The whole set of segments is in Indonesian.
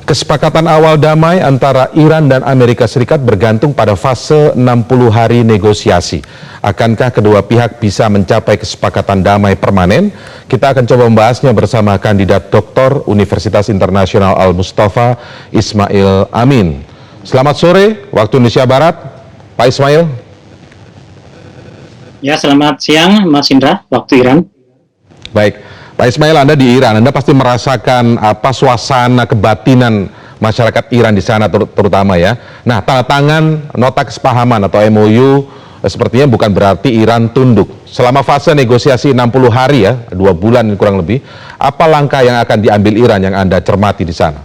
Kesepakatan awal damai antara Iran dan Amerika Serikat bergantung pada fase 60 hari negosiasi. Akankah kedua pihak bisa mencapai kesepakatan damai permanen? Kita akan coba membahasnya bersama kandidat doktor Universitas Internasional Al-Mustafa, Ismail Amin. Selamat sore, waktu Indonesia Barat, Pak Ismail. Ya, selamat siang Mas Indra, waktu Iran. Baik, Pak Ismail, Anda di Iran, Anda pasti merasakan apa suasana kebatinan masyarakat Iran di sana terutama ya. Nah, tanda tangan nota kesepahaman atau MOU sepertinya bukan berarti Iran tunduk. Selama fase negosiasi 60 hari ya, 2 bulan kurang lebih, apa langkah yang akan diambil Iran yang Anda cermati di sana?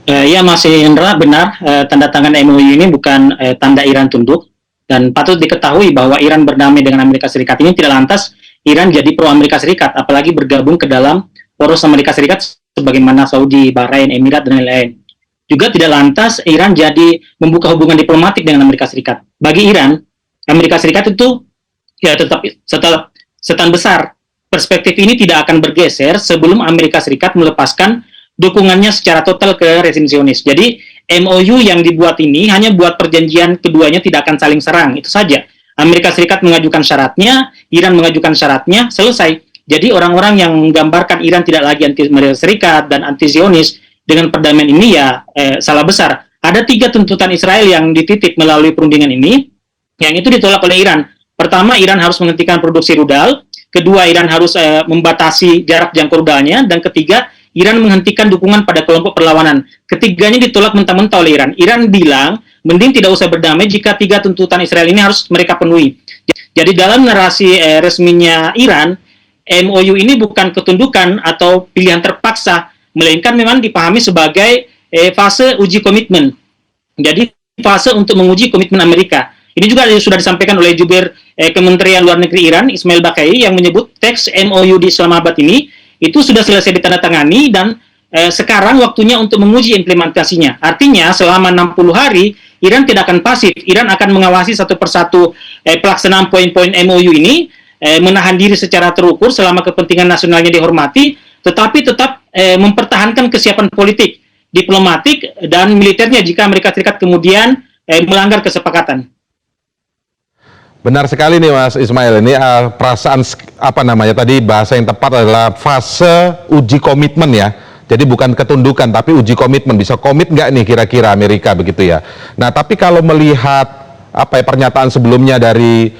Ya Mas Indra, benar, tanda tangan MOU ini bukan tanda Iran tunduk. Dan patut diketahui bahwa Iran berdamai dengan Amerika Serikat ini tidak lantas Iran jadi pro Amerika Serikat, apalagi bergabung ke dalam poros Amerika Serikat sebagaimana Saudi, Bahrain, Emirat, dan lain-lain. Juga tidak lantas Iran jadi membuka hubungan diplomatik dengan Amerika Serikat. Bagi Iran, Amerika Serikat itu ya tetap setan besar. Perspektif ini tidak akan bergeser sebelum Amerika Serikat melepaskan dukungannya secara total ke rezim Zionis. Jadi MOU yang dibuat ini hanya buat perjanjian keduanya tidak akan saling serang, itu saja. Amerika Serikat mengajukan syaratnya, Iran mengajukan syaratnya, selesai. Jadi orang-orang yang menggambarkan Iran tidak lagi anti Amerika Serikat dan anti Zionis dengan perdamaian ini ya salah besar. Ada 3 tuntutan Israel yang dititip melalui perundingan ini, yang itu ditolak oleh Iran. Pertama, Iran harus menghentikan produksi rudal. Kedua, Iran harus membatasi jarak jangkau rudalnya. Dan ketiga, Iran menghentikan dukungan pada kelompok perlawanan. Ketiganya ditolak mentah-mentah oleh Iran. Iran bilang, mending tidak usah berdamai jika 3 tuntutan Israel ini harus mereka penuhi. Jadi dalam narasi resminya Iran, MOU ini bukan ketundukan atau pilihan terpaksa, melainkan memang dipahami sebagai fase uji komitmen. Jadi fase untuk menguji komitmen Amerika. Ini juga sudah disampaikan oleh Jubir Kementerian Luar Negeri Iran, Ismail Baqai, yang menyebut teks MOU di Islamabad ini itu sudah selesai ditandatangani dan sekarang waktunya untuk menguji implementasinya. Artinya selama 60 hari Iran tidak akan pasif. Iran akan mengawasi satu persatu pelaksanaan poin-poin MOU ini, menahan diri secara terukur selama kepentingan nasionalnya dihormati, tetapi tetap mempertahankan kesiapan politik, diplomatik, dan militernya jika Amerika Serikat kemudian melanggar kesepakatan. Benar sekali nih Mas Ismail, ini perasaan apa namanya tadi, bahasa yang tepat adalah fase uji komitmen ya. Jadi bukan ketundukan tapi uji komitmen, bisa komit nggak nih kira-kira Amerika begitu ya. Nah tapi kalau melihat apa ya, pernyataan sebelumnya dari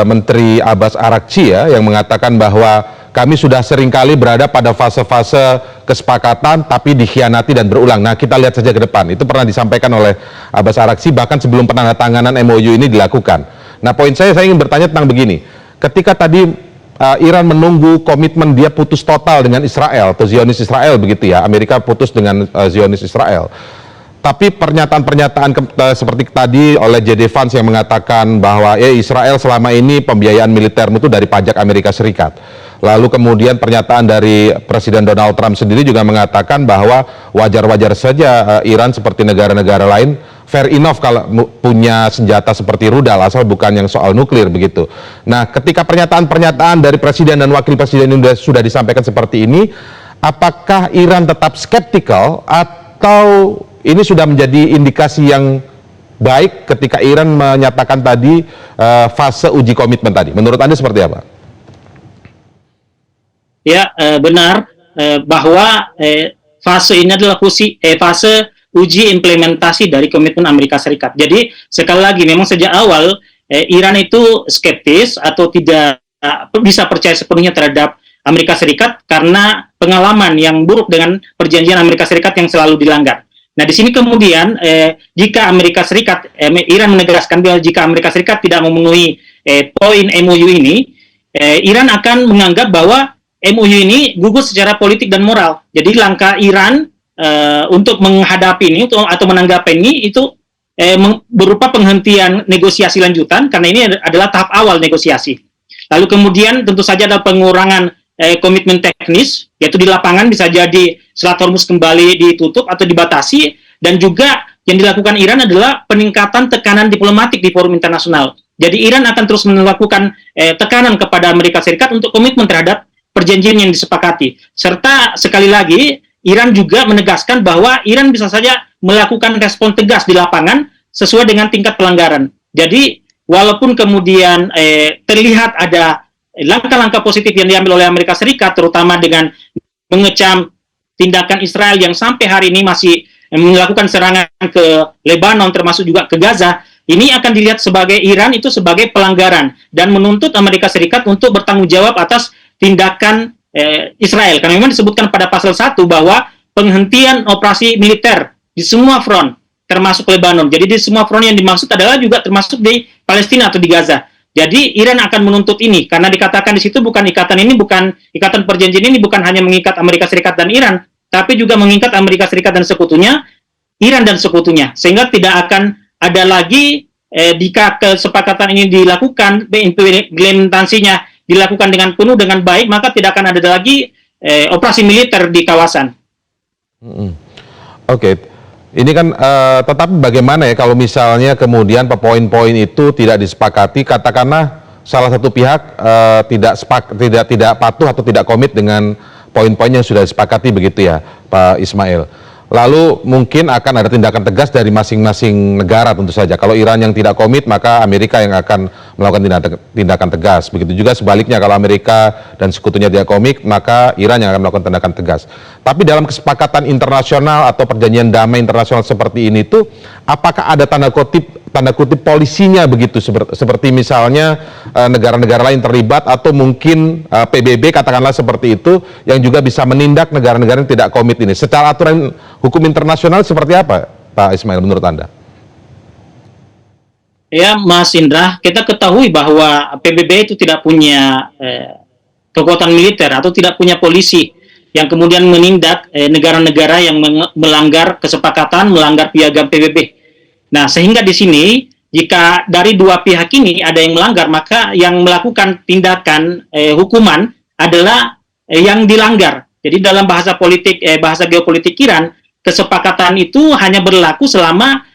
Menteri Abbas Araghchi ya, yang mengatakan bahwa kami sudah seringkali berada pada fase-fase kesepakatan tapi dikhianati dan berulang. Nah kita lihat saja ke depan, itu pernah disampaikan oleh Abbas Araghchi bahkan sebelum penandatanganan MOU ini dilakukan. Nah poin saya ingin bertanya tentang begini, ketika tadi Iran menunggu komitmen dia putus total dengan Israel atau Zionis Israel begitu ya, Amerika putus dengan Zionis Israel. Tapi pernyataan-pernyataan seperti tadi oleh J.D. Vance yang mengatakan bahwa Israel selama ini pembiayaan militermu itu dari pajak Amerika Serikat. Lalu kemudian pernyataan dari Presiden Donald Trump sendiri juga mengatakan bahwa wajar-wajar saja Iran seperti negara-negara lain fair enough kalau punya senjata seperti rudal asal bukan yang soal nuklir begitu. Nah, ketika pernyataan-pernyataan dari Presiden dan Wakil Presiden ini sudah disampaikan seperti ini, apakah Iran tetap skeptikal atau ini sudah menjadi indikasi yang baik ketika Iran menyatakan tadi fase uji komitmen tadi? Menurut Anda seperti apa? Ya, benar bahwa fase ini adalah fase uji implementasi dari komitmen Amerika Serikat. Jadi sekali lagi memang sejak awal Iran itu skeptis atau tidak bisa percaya sepenuhnya terhadap Amerika Serikat karena pengalaman yang buruk dengan perjanjian Amerika Serikat yang selalu dilanggar. Nah di sini kemudian jika Amerika Serikat, Iran menegaskan bahwa jika Amerika Serikat tidak memenuhi poin MOU ini, Iran akan menganggap bahwa MOU ini gugur secara politik dan moral. Jadi langkah Iran untuk menghadapi ini atau menanggapi ini itu berupa penghentian negosiasi lanjutan karena ini adalah tahap awal negosiasi. Lalu kemudian tentu saja ada pengurangan komitmen teknis, yaitu di lapangan bisa jadi Selat Hormuz kembali ditutup atau dibatasi, dan juga yang dilakukan Iran adalah peningkatan tekanan diplomatik di forum internasional. Jadi Iran akan terus melakukan tekanan kepada Amerika Serikat untuk komitmen terhadap perjanjian yang disepakati. Serta sekali lagi Iran juga menegaskan bahwa Iran bisa saja melakukan respon tegas di lapangan sesuai dengan tingkat pelanggaran. Jadi walaupun kemudian terlihat ada langkah-langkah positif yang diambil oleh Amerika Serikat, terutama dengan mengecam tindakan Israel yang sampai hari ini masih melakukan serangan ke Lebanon, termasuk juga ke Gaza, ini akan dilihat sebagai Iran itu sebagai pelanggaran dan menuntut Amerika Serikat untuk bertanggung jawab atas tindakan Israel. Karena memang disebutkan pada pasal 1 bahwa penghentian operasi militer di semua front, termasuk Lebanon. Jadi di semua front yang dimaksud adalah juga termasuk di Palestina atau di Gaza. Jadi Iran akan menuntut ini karena dikatakan di situ bukan ikatan perjanjian ini bukan hanya mengikat Amerika Serikat dan Iran, tapi juga mengikat Amerika Serikat dan sekutunya, Iran dan sekutunya, sehingga tidak akan ada lagi jika kesepakatan ini dilakukan, implementasinya dilakukan dengan penuh dengan baik, maka tidak akan ada lagi operasi militer di kawasan. Oke. Ini kan tetapi bagaimana ya kalau misalnya kemudian poin-poin itu tidak disepakati, katakanlah salah satu pihak tidak patuh atau tidak komit dengan poin-poin yang sudah disepakati begitu ya, Pak Ismail. Lalu mungkin akan ada tindakan tegas dari masing-masing negara tentu saja. Kalau Iran yang tidak komit, maka Amerika yang akan melakukan tindakan tegas. Begitu juga sebaliknya, kalau Amerika dan sekutunya tidak komit, maka Iran yang akan melakukan tindakan tegas. Tapi dalam kesepakatan internasional atau perjanjian damai internasional seperti ini tuh, apakah ada tanda kutip polisinya begitu, seperti misalnya negara-negara lain terlibat atau mungkin PBB katakanlah seperti itu, yang juga bisa menindak negara-negara yang tidak komit ini. Secara aturan hukum internasional seperti apa, Pak Ismail, menurut Anda? Ya, Mas Indra, kita ketahui bahwa PBB itu tidak punya kekuatan militer atau tidak punya polisi yang kemudian menindak negara-negara yang melanggar kesepakatan, melanggar piagam PBB. Nah, sehingga di sini jika dari dua pihak ini ada yang melanggar, maka yang melakukan tindakan hukuman adalah yang dilanggar. Jadi dalam bahasa politik, bahasa geopolitik Iran, kesepakatan itu hanya berlaku selama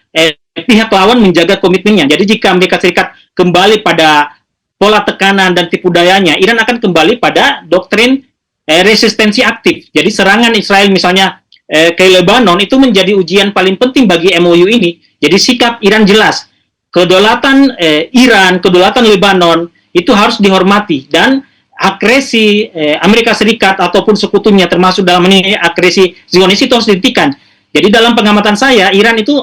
pihak lawan menjaga komitmennya. Jadi jika Amerika Serikat kembali pada pola tekanan dan tipu dayanya, Iran akan kembali pada doktrin resistensi aktif. Jadi serangan Israel misalnya ke Lebanon itu menjadi ujian paling penting bagi MOU ini. Jadi sikap Iran jelas, kedaulatan Iran, kedaulatan Lebanon itu harus dihormati, dan agresi Amerika Serikat ataupun sekutunya termasuk dalam ini agresi Zionis itu harus dihentikan. Jadi dalam pengamatan saya, Iran itu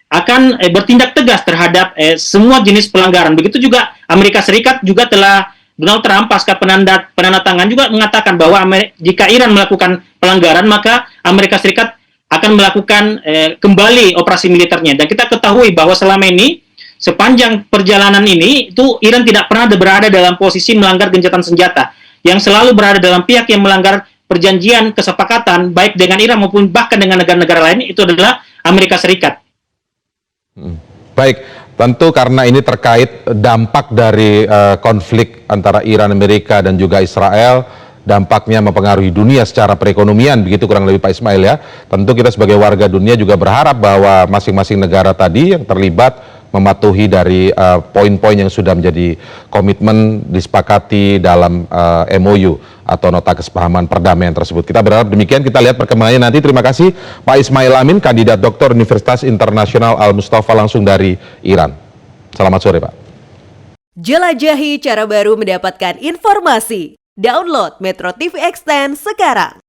akan bertindak tegas terhadap semua jenis pelanggaran. Begitu juga Amerika Serikat juga telah Donald Trump pasca penandatangan juga mengatakan bahwa jika Iran melakukan pelanggaran, maka Amerika Serikat akan melakukan kembali operasi militernya. Dan kita ketahui bahwa selama ini, sepanjang perjalanan ini, itu Iran tidak pernah berada dalam posisi melanggar gencatan senjata. Yang selalu berada dalam pihak yang melanggar perjanjian kesepakatan, baik dengan Iran maupun bahkan dengan negara-negara lain, itu adalah Amerika Serikat. Baik, tentu karena ini terkait dampak dari konflik antara Iran, Amerika, dan juga Israel, dampaknya mempengaruhi dunia secara perekonomian, begitu kurang lebih Pak Ismail ya. Tentu kita sebagai warga dunia juga berharap bahwa masing-masing negara tadi yang terlibat mematuhi dari poin-poin yang sudah menjadi komitmen disepakati dalam MOU atau nota kesepahaman perdamaian tersebut. Kita berharap demikian, kita lihat perkembangannya nanti. Terima kasih Pak Ismail Amin, kandidat doktor Universitas Internasional Al-Mustafa langsung dari Iran. Selamat sore Pak. Jelajahi cara baru mendapatkan informasi. Download Metro TV Extend sekarang.